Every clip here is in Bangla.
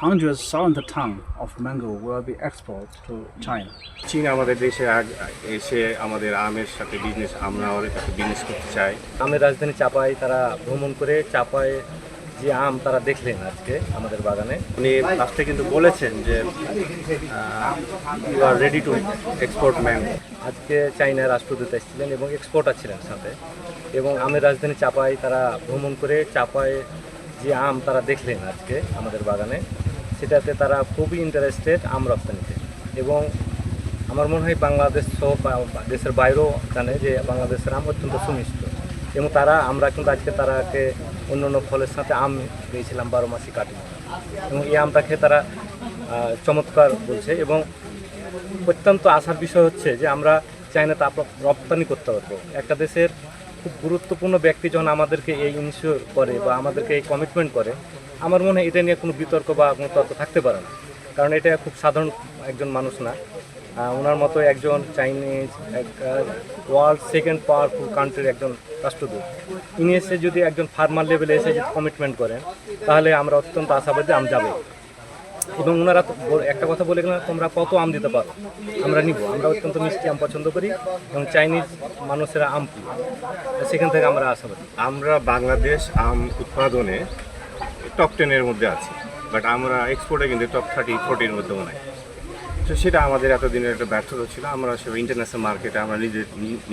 hundreds thousand tons of mango will be exported to China. চীন আমাদের দেশে এসে আমাদের আমের সাথে আমরা ওদের সাথে বিজনেস করতে চাই। আমের রাজধানী চাপাই তারা ভ্রমণ করে চাপাই যে আম তারা দেখলেন আজকে আমাদের বাগানে। উনি লাস্টে কিন্তু বলেছেন যে you are ready to export mango. আজকে চাইনার রাষ্ট্রদূত এসেছিলেন এবং এক্সপোর্টার ছিলেন সাথে, এবং আমের রাজধানী চাপাই তারা ভ্রমণ করে চাপাই যে আম তারা দেখলেন আজকে আমাদের বাগানে, সেটাতে তারা খুবই ইন্টারেস্টেড আম রপ্তানিতে। এবং আমার মনে হয় বাংলাদেশ সহ দেশের বাইরেও জানে যে বাংলাদেশের আম অত্যন্ত সুমিষ্ট, এবং আমরা কিন্তু আজকে তারাকে অন্য অন্য ফলের সাথে আম দিয়েছিলাম 12 মাসি কাটি, এবং এই আমটা খেয়ে তারা চমৎকার বলছে। এবং অত্যন্ত আশার বিষয় হচ্ছে যে আমরা চাইনাতে রপ্তানি করতে পারবো। একটা দেশের খুব গুরুত্বপূর্ণ ব্যক্তি যখন আমাদেরকে এই ইনশিওর করে বা আমাদেরকে এই কমিটমেন্ট করে, আমার মনে হয় এটা নিয়ে কোনো বিতর্ক বা কোনো তর্ক থাকতে পারে না, কারণ এটা খুব সাধারণ একজন মানুষ না। ওনার মতো একজন চাইনিজ ওয়ার্ল্ড সেকেন্ড পাওয়ারফুল কান্ট্রির একজন রাষ্ট্রদূত, ইনি এসে যদি একজন ফার্মার লেভেলে এসে যদি কমিটমেন্ট করেন, তাহলে আমরা অত্যন্ত আশাবাদী আম যাবে। এবং ওনারা একটা কথা বলে গেলেন, তোমরা কত আম দিতে পারো, আমরা নিব। আমরা অত্যন্ত মিষ্টি আম পছন্দ করি এবং চাইনিজ মানুষেরা আম প্রিয়, সেখান থেকে আমরা আশাবাদী। আমরা বাংলাদেশ আম উৎপাদনে টপ 10-এর মধ্যে আছি, বাট আমরা এক্সপোর্টে কিন্তু টপ 30-40-এর মধ্যেও নাই। তো সেটা আমাদের এতদিনের একটা ব্যর্থতা ছিল। আমরা সে ইন্টারন্যাশনাল মার্কেটে আমরা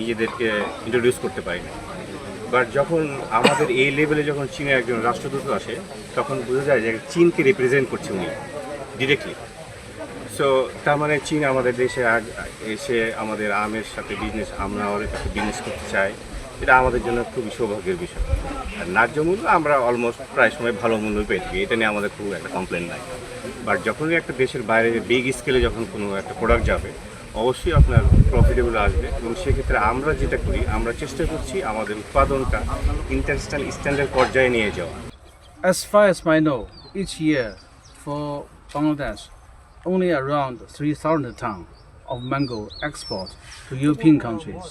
নিজেদেরকে ইন্ট্রোডিউস করতে পারি না। বাট যখন আমাদের এই লেভেলে যখন চীনের একজন রাষ্ট্রদূত আসে, তখন বোঝা যায় যে চীনকে রিপ্রেজেন্ট করছে উনি ডিরেক্টলি। সো তার মানে চীন আমাদের দেশে এসে আমাদের আমের সাথে আমরা ওদের সাথে বিজনেস করতে চাই। এটা আমাদের জন্য খুবই সৌভাগ্যের বিষয়। আর ন্যায্য মূল্য আমরা অলমোস্ট প্রায় সময় ভালো মূল্য পেয়ে থাকি, এটা নিয়ে আমাদের খুব একটা কমপ্লেন নাই। বাট যখনই একটা দেশের বাইরে বিগ স্কেলে যখন কোনো একটা প্রোডাক্ট যাবে, অবশ্যই আপনার প্রফিটেবল আসবে। এবং সেক্ষেত্রে আমরা যেটা করি, আমরা চেষ্টা করছি আমাদের উৎপাদনটা ইন্টারন্যাশনাল স্ট্যান্ডার্ড পর্যায়ে নিয়ে যাওয়া। As far as I know, each year for Bangladesh, only around 3,000 tons of mango export to European countries.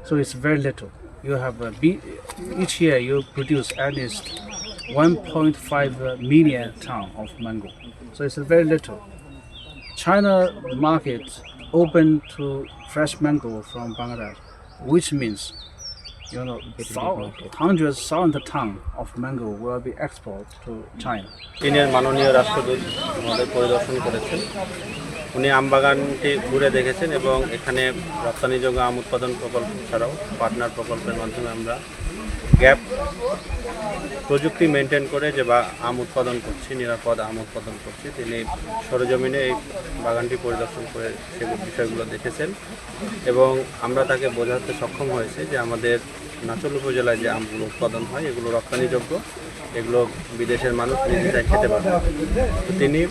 So it's very little. You have each year you produce at least 1.5 million tons of mango. So it's very little. China market open to fresh mango from Bangladesh, which means hundreds thousand tons of mango will be exported to China. চীনের মাননীয় রাষ্ট্রদূত আমাদের পরিদর্শন করেছেন। উনি আম বাগানটি ঘুরে দেখেছেন এবং এখানে রপ্তানিযোগ্য আম উৎপাদন প্রকল্প ছাড়াও পার্টনার প্রকল্পের মাধ্যমে আমরা গ্যাপ প্রযুক্তি মেনটেন করে যে আম উৎপাদন করছি, নিরাপদ আম উৎপাদন করছি। তিনি সরেজমিনে এই বাগানটি পরিদর্শন করে সেগুলো বিষয়গুলো দেখেছেন, এবং আমরা তাকে বোঝাতে সক্ষম হয়েছে যে আমাদের নাচল উপজেলায় যে আমগুলো উৎপাদন হয় এগুলো রপ্তানিযোগ্য, এগুলো বিদেশের মানুষ নিজেরাই খেতে পারে। তিনি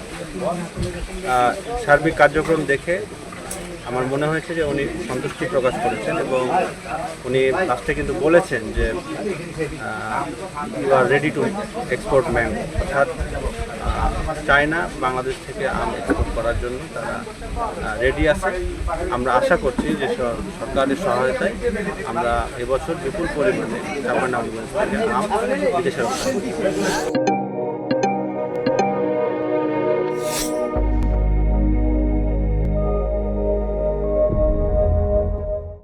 সার্বিক কার্যক্রম দেখে আমার মনে হয়েছে যে উনি সন্তুষ্টি প্রকাশ করেছেন, এবং উনি লাস্টে কিন্তু বলেছেন যে you are ready to export mango, অর্থাৎ চায়না বাংলাদেশ থেকে আম এক্সপোর্ট করার জন্য তারা রেডি আছে। আমরা আশা করছি যে সরকারের সহায়তায় আমরা এবছর বিপুল পরিমাণে চাঁপাইনবাবগঞ্জ থেকে আম বিদেশে রপ্তানি।